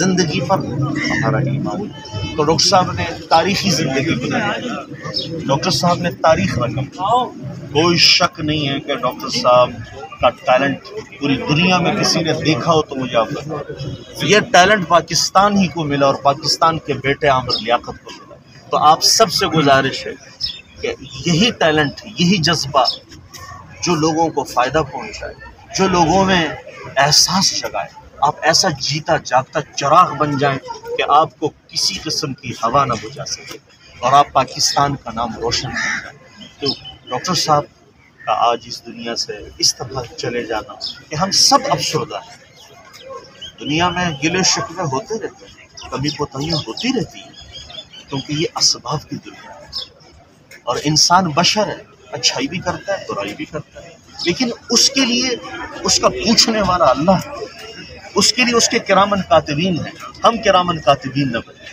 زندگی پر ہمارا ایمان۔ تو ڈاکٹر صاحب نے تاریخی زندگی گزاری، ڈاکٹر صاحب نے تاریخ رقم، کوئی شک نہیں ہے کہ ڈاکٹر صاحب کا ٹیلنٹ پوری دنیا میں کسی نے دیکھا ہو تو مجھے آپ بتا، یہ ٹیلنٹ پاکستان ہی کو ملا اور پاکستان کے بیٹے عامر لیاقت کو ملا۔ تو آپ سب سے گزارش ہے کہ یہی ٹیلنٹ، یہی جذبہ جو لوگوں کو فائدہ پہنچائے، جو لوگوں میں احساس جگائے، آپ ایسا جیتا جاگتا چراغ بن جائیں کہ آپ کو کسی قسم کی ہوا نہ بجھا سکے اور آپ پاکستان کا نام روشن کر جائیں۔ تو ڈاکٹر صاحب کا آج اس دنیا سے اس طرح چلے جانا کہ ہم سب افسردہ ہیں۔ دنیا میں گلے شکوے ہوتے رہتے ہیں، کمی کوتاہیاں ہوتی رہتی ہیں، کیونکہ یہ اسباب کی دنیا ہے اور انسان بشر ہے، اچھائی بھی کرتا ہے برائی بھی کرتا ہے، لیکن اس کے لیے اس کا پوچھنے والا اللہ ہے، اس کے لیے اس کے کرامن کاتبین ہیں۔ ہم کرامن کاتبین نہ بنیں،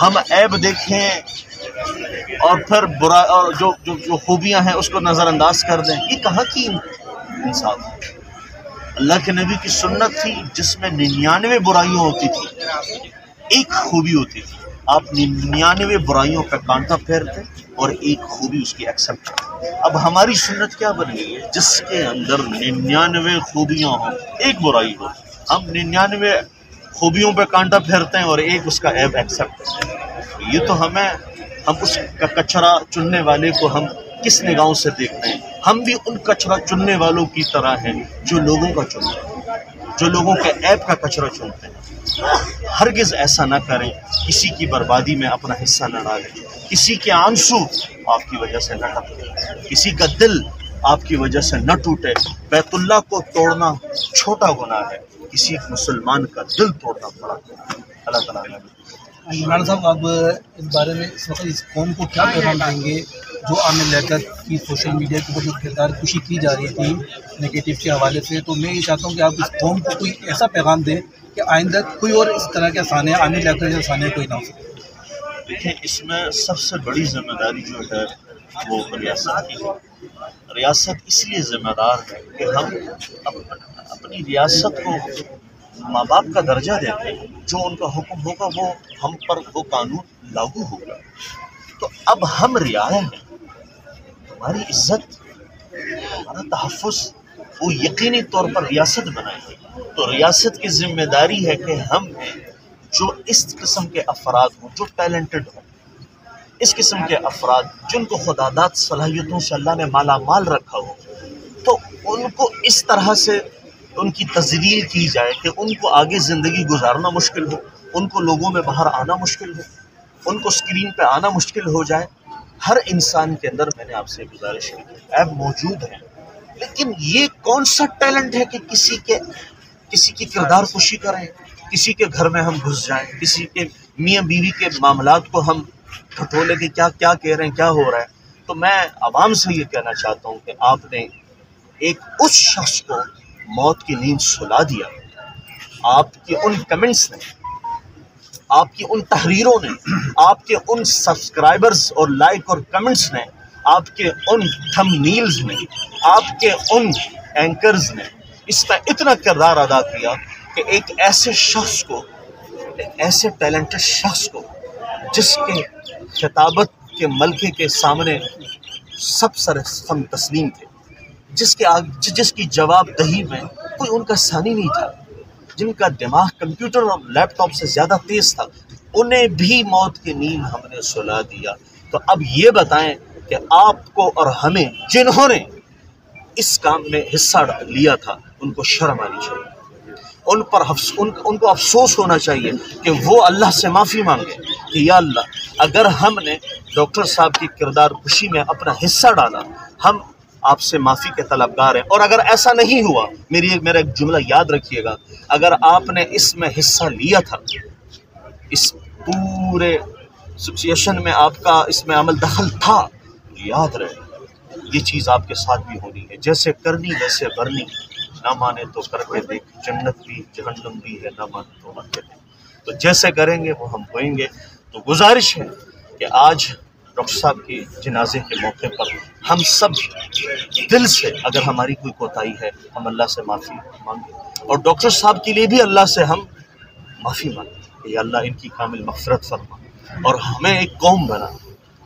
ہم عیب دیکھیں اور پھر برا اور جو خوبیاں ہیں اس کو نظر انداز کر دیں، یہ کہاں کی انصاف ہے؟ اللہ کے نبی کی سنت تھی جس میں 99 برائیاں ہوتی تھی، ایک خوبی ہوتی تھی، آپ 99 برائیوں پہ کانٹا پھیرتے اور ایک خوبی اس کی ایکسپٹ کرتے۔ اب ہماری سنت کیا بن گئی ہے؟ جس کے اندر 99 خوبیاں ہوں، ایک برائی ہو، ہم 99 خوبیوں پہ کانٹا پھیرتے ہیں اور ایک اس کا عیب ایکسپٹ کرتے ہیں۔ یہ تو ہم اس کا کچرا چننے والے کو ہم کس نگاہوں سے دیکھتے ہیں؟ ہم بھی ان کچرا چننے والوں کی طرح ہیں جو لوگوں کا چنتے ہیں، جو لوگوں کے عیب کا کچرا چنتے ہیں۔ ہرگز ایسا نہ کریں، کسی کی بربادی میں اپنا حصہ نہ ڈالیں، کسی کے آنسو آپ کی وجہ سے نہ ٹپکیں، کسی کا دل آپ کی وجہ سے نہ ٹوٹے۔ بیت اللہ کو توڑنا چھوٹا گناہ ہے، کسی مسلمان کا دل توڑنا بڑا گناہ ہے۔ اللہ تعالیٰ نے مولانا صاحب، آپ اس بارے میں اس وقت اس قوم کو کیا پیغام دیں گے جو عامر لیاقت کی سوشل میڈیا کے اوپر جو کردار کشی کی جا رہی تھی نگیٹو کے حوالے سے؟ تو میں یہ چاہتا ہوں کہ آپ اس قوم کو کوئی ایسا پیغام دیں کہ آئندہ کوئی اور اس طرح کے افسانے عامر لیاقت کے افسانے کوئی نہ ہو سکے۔ دیکھیں، اس میں سب سے بڑی ذمہ داری جو ہے وہ ریاست کی ہے۔ ریاست اس لیے ذمہ دار ہے کہ ہم اپنی ریاست کو ماں باپ کا درجہ دیتے ہیں، جو ان کا حکم ہوگا وہ ہم پر وہ قانون لاگو ہوگا۔ تو اب ہم رعایا ہیں، ہماری عزت، ہمارا تحفظ وہ یقینی طور پر ریاست بنائے گی۔ تو ریاست کی ذمہ داری ہے کہ ہم جو اس قسم کے افراد ہوں، جو ٹیلنٹڈ ہوں، اس قسم کے افراد جن کو خداداد صلاحیتوں سے اللہ نے مالا مال رکھا ہو، تو ان کو اس طرح سے ان کی تذلیل کی جائے کہ ان کو آگے زندگی گزارنا مشکل ہو، ان کو لوگوں میں باہر آنا مشکل ہو، ان کو اسکرین پہ آنا مشکل ہو جائے۔ ہر انسان کے اندر، میں نے آپ سے گزارش کی، عیب موجود ہیں، لیکن یہ کون سا ٹیلنٹ ہے کہ کسی کی کردار کشی کریں، کسی کے گھر میں ہم گھس جائیں، کسی کے میاں بیوی کے معاملات کو ہم ٹھٹولے کہ کیا کہہ رہے ہیں، کیا ہو رہا ہے۔ تو میں عوام سے یہ کہنا چاہتا ہوں کہ آپ نے ایک اس شخص کو موت کی نیند سلا دیا، آپ کے ان کمنٹس نے، آپ کی ان تحریروں نے، آپ کے ان سبسکرائبرز اور لائک اور کمنٹس نے، آپ کے ان تھم نیلز نے، آپ کے ان اینکرز نے اس کا اتنا کردار ادا کیا کہ ایک ایسے شخص کو، ایک ایسے ٹیلنٹڈ شخص کو، جس کے خطابت کے ملکے کے سامنے سب سر خم تسلیم تھے، جس کی جواب دہی میں کوئی ان کا ثانی نہیں تھا، جن کا دماغ کمپیوٹر اور لیپ ٹاپ سے زیادہ تیز تھا، انہیں بھی موت کی نیند ہم نے سلا دیا۔ تو اب یہ بتائیں کہ آپ کو اور ہمیں، جنہوں نے اس کام میں حصہ لیا تھا، ان کو شرم آنی چاہیے، ان کو افسوس ہونا چاہیے کہ وہ اللہ سے معافی مانگے کہ یا اللہ، اگر ہم نے ڈاکٹر صاحب کی کردار کشی میں اپنا حصہ ڈالا، ہم آپ سے معافی کے طلبگار ہیں۔ اور اگر ایسا نہیں ہوا، میرا ایک جملہ یاد رکھیے گا، اگر آپ نے اس میں حصہ لیا تھا، اس پورے سچویشن میں آپ کا اس میں عمل دخل تھا، یاد رہے یہ چیز آپ کے ساتھ بھی ہونی ہے۔ جیسے کرنی ویسے برنی، نہ مانے تو کر کے دیکھ، جنت بھی جہنم بھی ہے، نہ مانے تو مر کے دیکھ۔ تو جیسے کریں گے وہ ہم ہوئیں گے۔ تو گزارش ہے کہ آج ڈاکٹر صاحب کے جنازے کے موقع پر ہم سب دل سے، اگر ہماری کوئی کوتاہی ہے، ہم اللہ سے معافی مانگیں، اور ڈاکٹر صاحب کے لیے بھی اللہ سے ہم معافی مانگیں کہ یا اللہ ان کی کامل مغفرت فرما، اور ہمیں ایک قوم بنا،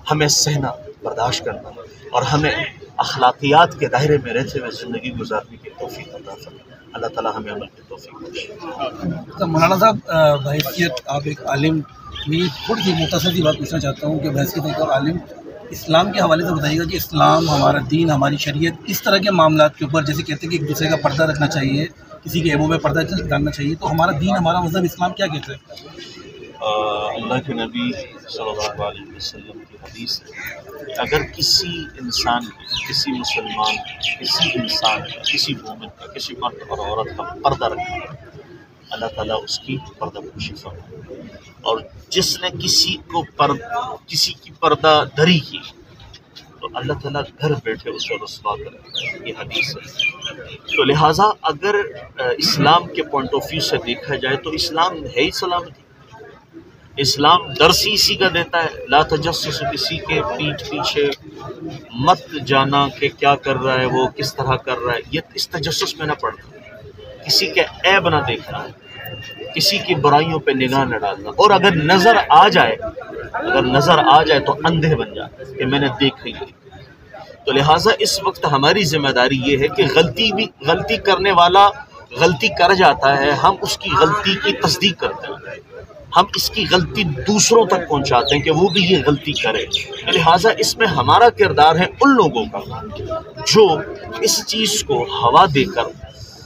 ہمیں سہنا برداشت کرنا اور ہمیں اخلاقیات کے دائرے میں رہتے ہوئے زندگی گزارنے کی توفیق عطا فرما۔ اللہ تعالیٰ ہمیں عمل کی توفیق بخشے۔ تو مولانا صاحب، بحیثیت آپ ایک عالم، میں تھوڑی سی مختصر سی بات پوچھنا چاہتا ہوں کہ بحیثیت ایک عالم اسلام کے حوالے سے بتائیے گا کہ اسلام، ہمارا دین، ہماری شریعت اس طرح کے معاملات کے اوپر، جیسے کہتے ہیں کہ ایک دوسرے کا پردہ رکھنا چاہیے، کسی کے عیبوں میں پردہ ڈالنا چاہیے، تو ہمارا دین، ہمارا مذہب اسلام کیا کہتے ہیں؟ اللہ کے نبی صلی اللہ علیہ وسلم کی حدیث ہے کہ اگر کسی انسان، کسی مسلمان، کسی انسان، کسی مومن کا، کسی مرد اور عورت کا پردہ رکھنا، اللہ تعالیٰ اس کی پردہ پوشی فرمائے، اور جس نے کسی کی پردہ دری کی تو اللہ تعالیٰ گھر بیٹھے اس کو رسوا کرے، یہ حدیث ہے۔ تو لہٰذا اگر اسلام کے پوائنٹ آف ویو سے دیکھا جائے تو اسلام ہے ہی سلامتی۔ اسلام درس ہی اسی کا دیتا ہے، لا تجسس، کسی کے پیٹھ پیچھے مت جانا کہ کیا کر رہا ہے وہ، کس طرح کر رہا ہے، یہ اس تجسس میں نہ پڑنا، کسی کے عیب نہ دیکھنا، کسی کی برائیوں پہ نگاہ نہ ڈالنا، اور اگر نظر آ جائے تو اندھے بن جائے کہ میں نے دیکھا ہی نہیں۔ تو لہٰذا اس وقت ہماری ذمہ داری یہ ہے کہ غلطی کرنے والا غلطی کر جاتا ہے، ہم اس کی غلطی کی تصدیق کرتے ہیں، ہم اس کی غلطی دوسروں تک پہنچاتے ہیں کہ وہ بھی یہ غلطی کرے۔ لہٰذا اس میں ہمارا کردار ہے ان لوگوں کا جو اس چیز کو ہوا دے کر،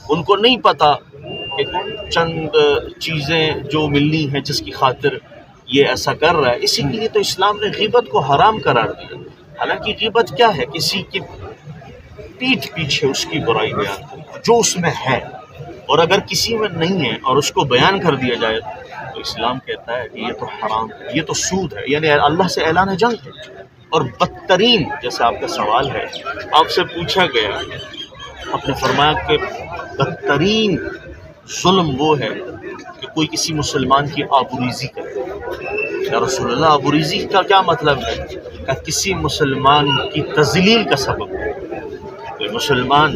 ان کو نہیں پتہ کہ چند چیزیں جو ملنی ہیں جس کی خاطر یہ ایسا کر رہا ہے، اسی کے لیے تو اسلام نے غیبت کو حرام قرار دیا۔ حالانکہ غیبت کیا ہے؟ کسی کی پیٹھ پیچھے اس کی برائی بیان کرنا، جو اس میں ہے، اور اگر کسی میں نہیں ہے اور اس کو بیان کر دیا جائے تو اسلام کہتا ہے کہ یہ تو حرام ہے، یہ تو سود ہے، یعنی اللہ سے اعلان جنگ ہے۔ اور بدترین، جیسے آپ کا سوال ہے، آپ سے پوچھا گیا، آپ نے فرمایا کہ بدترین ظلم وہ ہے کہ کوئی کسی مسلمان کی آبروریزی کرے۔ یا رسول اللہ، آبروریزی کا کیا مطلب ہے؟ کہ کسی مسلمان کی تذلیل کا سبب ہے کوئی مسلمان۔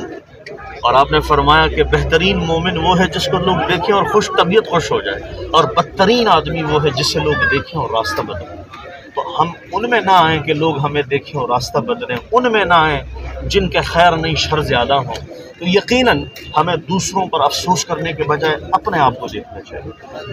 اور آپ نے فرمایا کہ بہترین مومن وہ ہے جس کو لوگ دیکھیں اور طبیعت خوش ہو جائے، اور بدترین آدمی وہ ہے جسے لوگ دیکھیں اور راستہ بدلیں۔ تو ہم ان میں نہ آئیں کہ لوگ ہمیں دیکھیں اور راستہ بدلیں، ان میں نہ آئیں جن کے خیر نہیں شر زیادہ ہوں۔ تو یقیناً ہمیں دوسروں پر افسوس کرنے کے بجائے اپنے آپ کو دیکھنا چاہیے،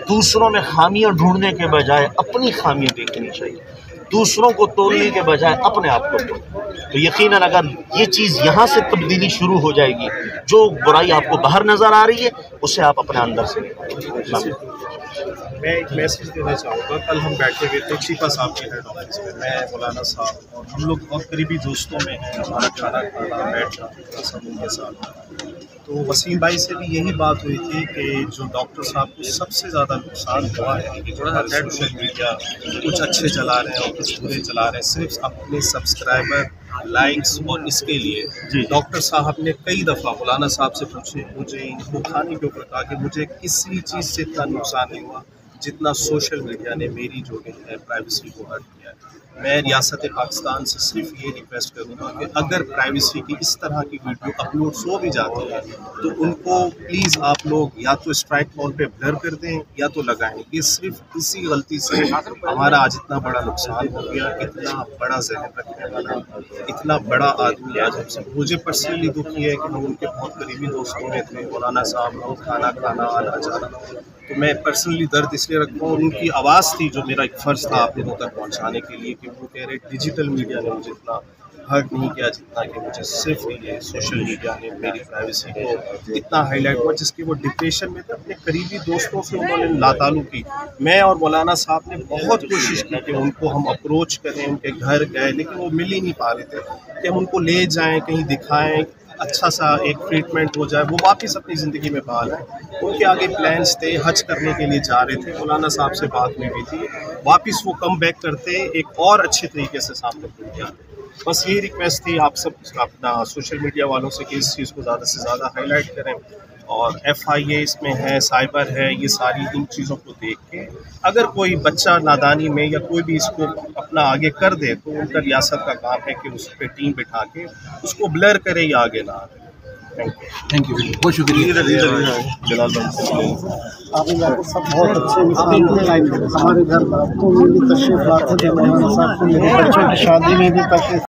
دوسروں میں خامیاں ڈھونڈنے کے بجائے اپنی خامیاں دیکھنی چاہیے، دوسروں کو تولنے کے بجائے اپنے آپ کو تولنا۔ تو یقیناً اگر یہ چیز یہاں سے تبدیلی شروع ہو جائے گی، جو برائی آپ کو باہر نظر آ رہی ہے اسے آپ اپنے اندر سے نکالیں۔ میں ایک میسیج دینا چاہوں گا۔ کل ہم بیٹھے ہوئے تھے شیفا صاحب کے ہیڈ آفس میں، میں، مولانا صاحب اور ہم لوگ بہت قریبی دوستوں میں ہیں، ہمارا کھانا کھانا بیٹھنا سب ان کے ساتھ۔ تو وسیم بھائی سے بھی یہی بات ہوئی تھی کہ جو ڈاکٹر صاحب کو سب سے زیادہ نقصان ہوا ہے کہ سوشل میڈیا کچھ اچھے چلا رہے ہیں اور کچھ برے چلا رہے ہیں، صرف اپنے سبسکرائبر، لائکس اور اس کے لیے۔ ڈاکٹر صاحب نے کئی دفعہ مولانا صاحب سے پوچھے، مجھے ان کو کھانے کے اوپر کہا کہ مجھے کسی چیز سے اتنا نقصان نہیں ہوا جتنا سوشل میڈیا نے میری جو ہے پرائیویسی کو ہرٹ کیا ہے۔ میں ریاست پاکستان سے صرف یہ ریکویسٹ کروں گا کہ اگر پرائیویسی کی اس طرح کی ویڈیو اپلوڈ ہو بھی جاتی ہے تو ان کو پلیز آپ لوگ یا تو اسٹرائک مول پہ بلر کر دیں یا تو لگائیں۔ یہ صرف اسی غلطی سے ہمارا آج اتنا بڑا نقصان ہو گیا، اتنا بڑا ذہن رکھنے والا، اتنا بڑا آدمی آج ہم سے۔ مجھے پرسنلی دکھ یہ ہے کہ ہم ان کے بہت قریبی دوستوں میں تھے، مولانا صاحب کو کھانا کھانا، آنا جانا، تو میں پرسنلی درد اس لیے رکھتا ہوں، اور ان کی آواز تھی جو میرا ایک فرض تھا آپ لوگوں تک پہنچانے کے لیے، کہ وہ کہہ رہے ڈیجیٹل میڈیا نے مجھے اتنا ہرٹ نہیں کیا جتنا کہ مجھے صرف یہ سوشل میڈیا نے میری پرائیویسی کو اتنا ہائی لائٹ ہوا، جس کے وہ ڈپریشن میں تھے۔ اپنے قریبی دوستوں سے انہوں نے لاتعلق کی۔ میں اور مولانا صاحب نے بہت کوشش کی کہ ان کو ہم اپروچ کریں، ان کے گھر گئے، لیکن وہ مل ہی نہیں پا رہے تھے کہ ہم ان کو لے جائیں، کہیں دکھائیں، اچھا سا ایک ٹریٹمنٹ ہو جائے، وہ واپس اپنی زندگی میں بحال ہے۔ ان کے آگے پلانس تھے، حج کرنے کے لیے جا رہے تھے، مولانا صاحب سے بات ہوئی بھی تھی، واپس وہ کم بیک کرتے ایک اور اچھے طریقے سے سامنے کھل گیا۔ بس یہی ریکویسٹ تھی آپ سب اپنا سوشل میڈیا والوں سے کہ اس چیز کو زیادہ سے زیادہ ہائی لائٹ کریں، اور FIA اس میں ہے، سائبر ہے، یہ ساری ان چیزوں کو دیکھ کے اگر کوئی بچہ نادانی میں یا کوئی بھی اس کو اپنا آگے کر دے تو ان کا ریاست کا کام ہے کہ اس پہ ٹیم بٹھا کے اس کو بلر کرے یا آگے نہ آئے۔ تھینک یو، بہت شکریہ. بلال بھائی آپ سب بہت اچھے انسان ہیں. ہمارے گھر تو میں بھی تشریف لاتے تھے مولانا صاحب کو، میرے بچوں کی شادی میں بھی تشریف